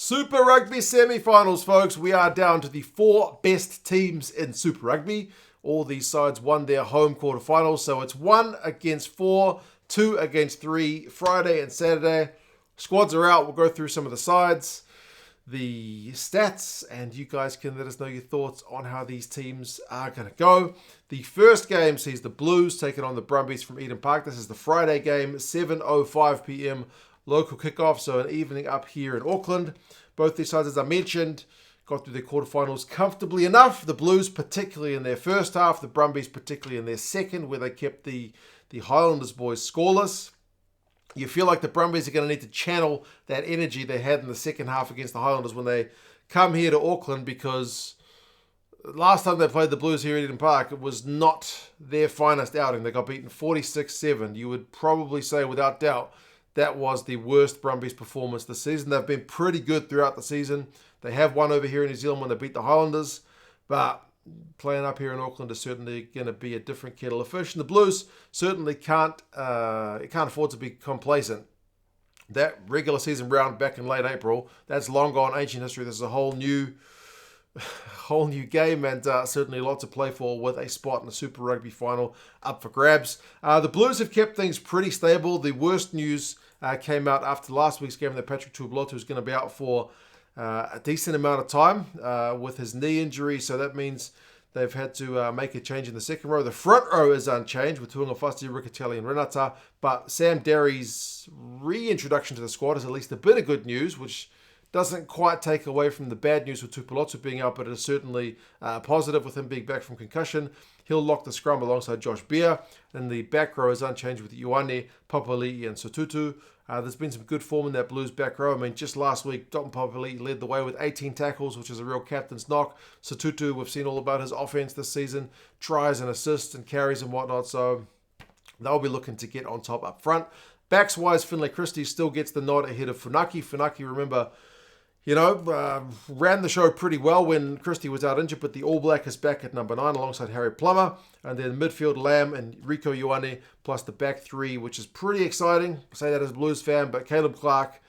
Super Rugby semi-finals, folks. We are down to the 4 best teams in Super Rugby. All these sides won their home quarterfinals, so it's 1 against 4, 2 against 3, Friday and Saturday. Squads are out. We'll go through some of the sides, the stats, and you guys can let us know your thoughts on how these teams are going to go. The first game sees the Blues taking on the Brumbies from Eden Park. This is the Friday game, 7:05 p.m. local kickoff, so an evening up here in Auckland. Both these sides, as I mentioned, got through their quarterfinals comfortably enough. The Blues particularly in their first half, the Brumbies particularly in their second, where they kept the Highlanders boys scoreless. You feel like the Brumbies are going to need to channel that energy they had in the second half against the Highlanders when they come here to Auckland, because last time they played the Blues here at Eden Park, it was not their finest outing. They got beaten 46-7. You would probably say without doubt that was the worst Brumbies performance this season. They've been pretty good throughout the season. They have won over here in New Zealand when they beat the Highlanders, but playing up here in Auckland is certainly going to be a different kettle of fish. And the Blues certainly can't afford to be complacent. That regular season round back in late April, that's long gone, ancient history. There's a whole new game, and certainly a lot to play for with a spot in the Super Rugby final up for grabs. The Blues have kept things pretty stable. The worst news came out after last week's game that Patrick Tuipulotu is going to be out for a decent amount of time with his knee injury, so that means they've had to make a change in the second row. The front row is unchanged with Tuangafasi, Ricatelli and Renata, but Sam Derry's reintroduction to the squad is at least a bit of good news, which doesn't quite take away from the bad news with Tuipulotu being out, but it is certainly positive with him being back from concussion. He'll lock the scrum alongside Josh Beer, and the back row is unchanged with Ioane, Papali'i and Sotutu. There's been some good form in that Blues back row. I mean, just last week, Dalton Papali'i led the way with 18 tackles, which is a real captain's knock. Sotutu, we've seen all about his offense this season, tries and assists and carries and whatnot, so they'll be looking to get on top up front. Backs-wise, Finlay Christie still gets the nod ahead of Funaki. Funaki, remember, ran the show pretty well when Christie was out injured, but the All Black is back at number 9 alongside Harry Plummer. And then midfield, Lamb and Rico Ioane, plus the back 3, which is pretty exciting. I say that as a Blues fan, but Caleb Clark,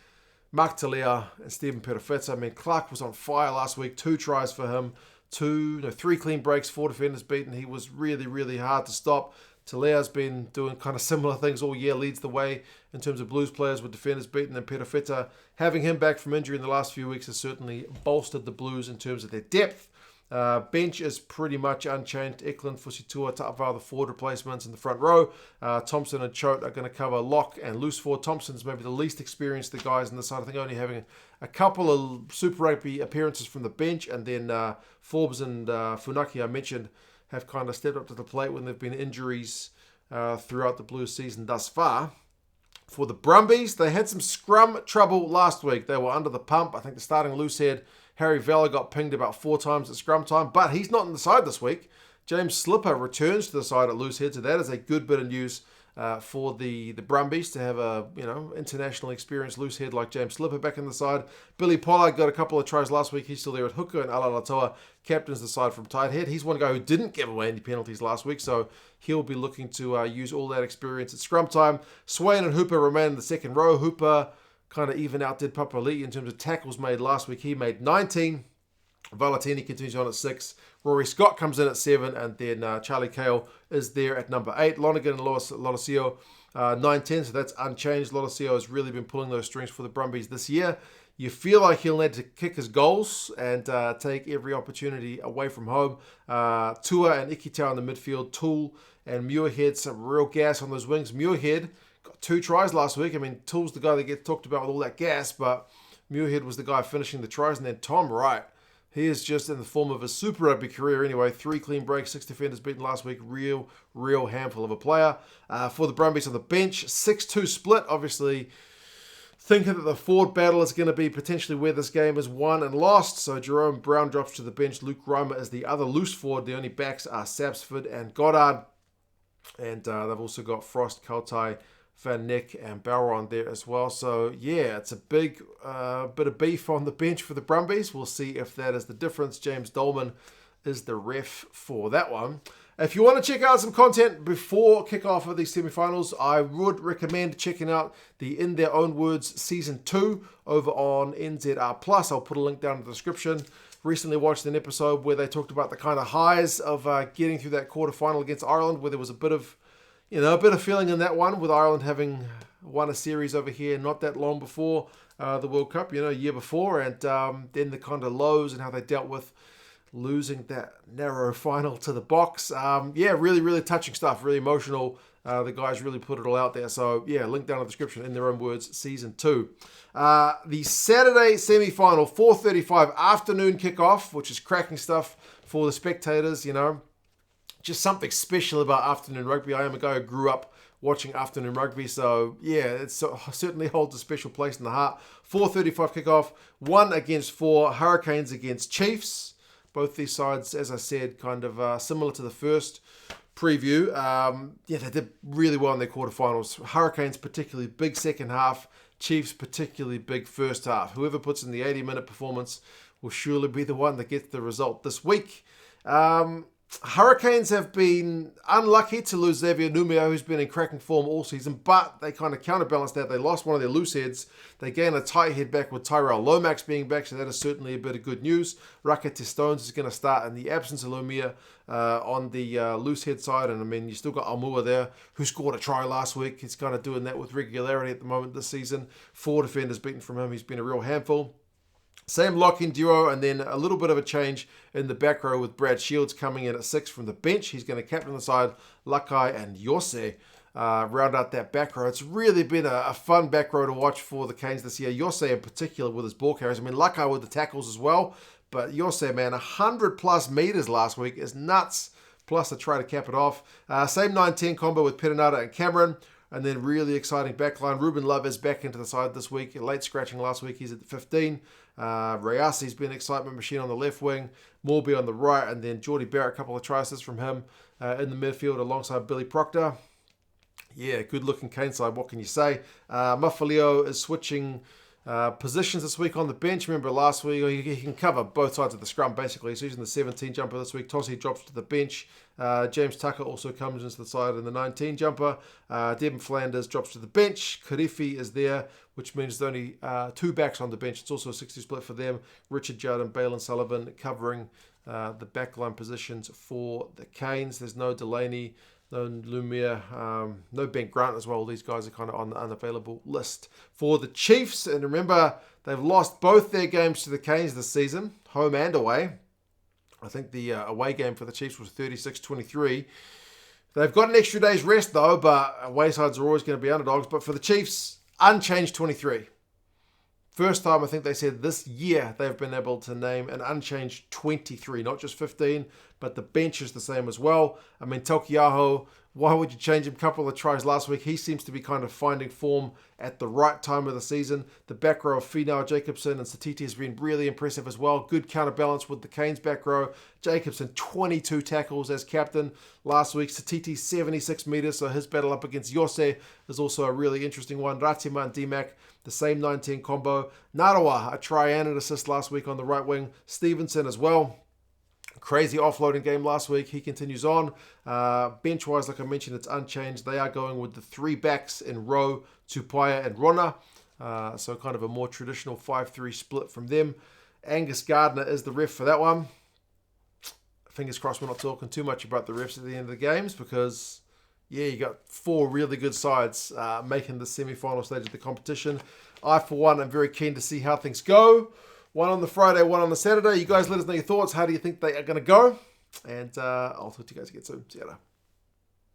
Mark Talea, and Stephen Perofeta. I mean, Clark was on fire last week. 2 tries for him, 3 clean breaks, 4 defenders beaten. He was really, really hard to stop. Talea's been doing kind of similar things all year, leads the way in terms of Blues players with defenders beaten, and Perofeta, having him back from injury in the last few weeks, has certainly bolstered the Blues in terms of their depth. Bench is pretty much unchanged. Eklund, Fusitua, Ta'avao, the forward replacements in the front row. Thompson and Choate are going to cover lock and loose forward. Thompson's maybe the least experienced of the guys on the side. I think only having a couple of Super Rugby appearances from the bench, and then Forbes and Funaki, I mentioned, have kind of stepped up to the plate when there have been injuries throughout the Blues season thus far. For the Brumbies, they had some scrum trouble last week. They were under the pump. I think the starting loosehead, Harry Vella, got pinged about 4 times at scrum time, but he's not on the side this week. James Slipper returns to the side at loosehead, so that is a good bit of news for the Brumbies to have a internationally experienced loosehead like James Slipper back in the side. Billy Pollard got a couple of tries last week. He's still there at hooker, and Ala Latoa captains the side from tight head. He's one guy who didn't give away any penalties last week, so he'll be looking to use all that experience at scrum time. Swain and Hooper remain in the second row. Hooper kind of even outdid Papali'i in terms of tackles made last week. He made 19. Valetini continues on at 6. Rory Scott comes in at 7, and then Charlie Cale is there at number 8. Lonergan and Lolosio 9-10, so that's unchanged. Lolosio has really been pulling those strings for the Brumbies this year. You feel like he'll need to kick his goals and take every opportunity away from home. Tua and Ikitau in the midfield. Toole and Muirhead, some real gas on those wings. Muirhead got 2 tries last week. I mean, Toole's the guy that gets talked about with all that gas, but Muirhead was the guy finishing the tries. And then Tom Wright, he is just in the form of a Super Rugby career anyway. 3 clean breaks, 6 defenders beaten last week. Real handful of a player. For the Brumbies on the bench, 6-2 split. Obviously, thinking that the forward battle is going to be potentially where this game is won and lost. So Jerome Brown drops to the bench. Luke Reimer is the other loose forward. The only backs are Sapsford and Goddard. And they've also got Frost, Kautai, Van Neck and Bauer there as well. So yeah, it's a big bit of beef on the bench for the Brumbies. We'll see if that is the difference. James Dolman is the ref for that one. If you want to check out some content before kickoff of these semi-finals, I would recommend checking out the In Their Own Words Season 2 over on NZR+. I'll put a link down in the description. Recently watched an episode where they talked about the kind of highs of getting through that quarterfinal against Ireland, where there was a bit of feeling in that one, with Ireland having won a series over here not that long before the World Cup, a year before, and then the kind of lows and how they dealt with losing that narrow final to the Box. Really, really touching stuff, really emotional. The guys really put it all out there. So, link down in the description, In Their Own Words, Season 2. The Saturday semi-final, 4:35 afternoon kickoff, which is cracking stuff for the spectators, Just something special about afternoon rugby. I am a guy who grew up watching afternoon rugby, so it certainly holds a special place in the heart. 4:35 kickoff, 1 against 4, Hurricanes against Chiefs. Both these sides, as I said, kind of similar to the first preview. They did really well in their quarterfinals. Hurricanes particularly big second half. Chiefs particularly big first half. Whoever puts in the 80-minute performance will surely be the one that gets the result this week. Hurricanes have been unlucky to lose Xavier Numia, who's been in cracking form all season, but they kind of counterbalanced that. They lost one of their loose heads. They gained a tight head back with Tyrell Lomax being back, so that is certainly a bit of good news. Raka Stones is going to start in the absence of Lumia on the loose head side, and you still got Almua there, who scored a try last week. He's kind of doing that with regularity at the moment this season. 4 defenders beaten from him. He's been a real handful. Same lock-in duo, and then a little bit of a change in the back row with Brad Shields coming in at 6 from the bench. He's going to captain the side. Lakai and Yose round out that back row. It's really been a fun back row to watch for the Canes this year. Yose in particular with his ball carries. Lakai with the tackles as well. But Yose, 100+ meters last week is nuts. Plus a try to cap it off. Same 9-10 combo with Perenata and Cameron. And then really exciting backline. Ruben Love is back into the side this week. Late scratching last week. He's at 15. Rayasi's been an excitement machine on the left wing. Morby on the right. And then Geordie Barrett, a couple of tries from him in the midfield alongside Billy Proctor. Good looking Cane side. What can you say? Mafaleo is switching positions this week on the bench. Remember last week, he can cover both sides of the scrum basically. He's using the 17 jumper this week. Tossie drops to the bench. James Tucker also comes into the side in the 19 jumper. Devin Flanders drops to the bench. Karifi is there, which means there's only 2 backs on the bench. It's also a 60 split for them. Richard Judd and Balin Sullivan covering the backline positions for the Canes. There's no Delaney, no Lumia, no Ben Grant as well. These guys are kind of on the unavailable list. For the Chiefs, and remember, they've lost both their games to the Canes this season, home and away. I think the away game for the Chiefs was 36-23. They've got an extra day's rest though, but away sides are always going to be underdogs. But for the Chiefs, unchanged 23. First time I think they said this year they've been able to name an unchanged 23, not just 15, but the bench is the same as well. Taukei'aho, why would you change him? A couple of tries last week. He seems to be kind of finding form at the right time of the season. The back row of Finau, Jacobson, and Satiti has been really impressive as well. Good counterbalance with the Canes back row. Jacobson, 22 tackles as captain last week. Satiti, 76 meters, so his battle up against Yose is also a really interesting one. Ratima and DMAC, the same 19 combo. Narawa, a try and an assist last week on the right wing. Stevenson as well. Crazy offloading game last week. He continues on. Bench-wise, like I mentioned, it's unchanged. They are going with the 3 backs in row, Tupaya and Rona. So kind of a more traditional 5-3 split from them. Angus Gardner is the ref for that one. Fingers crossed we're not talking too much about the refs at the end of the games because, you got 4 really good sides making the semi-final stage of the competition. I, for one, am very keen to see how things go. One on the Friday, one on the Saturday. You guys let us know your thoughts. How do you think they are going to go? And I'll talk to you guys again soon. See you later.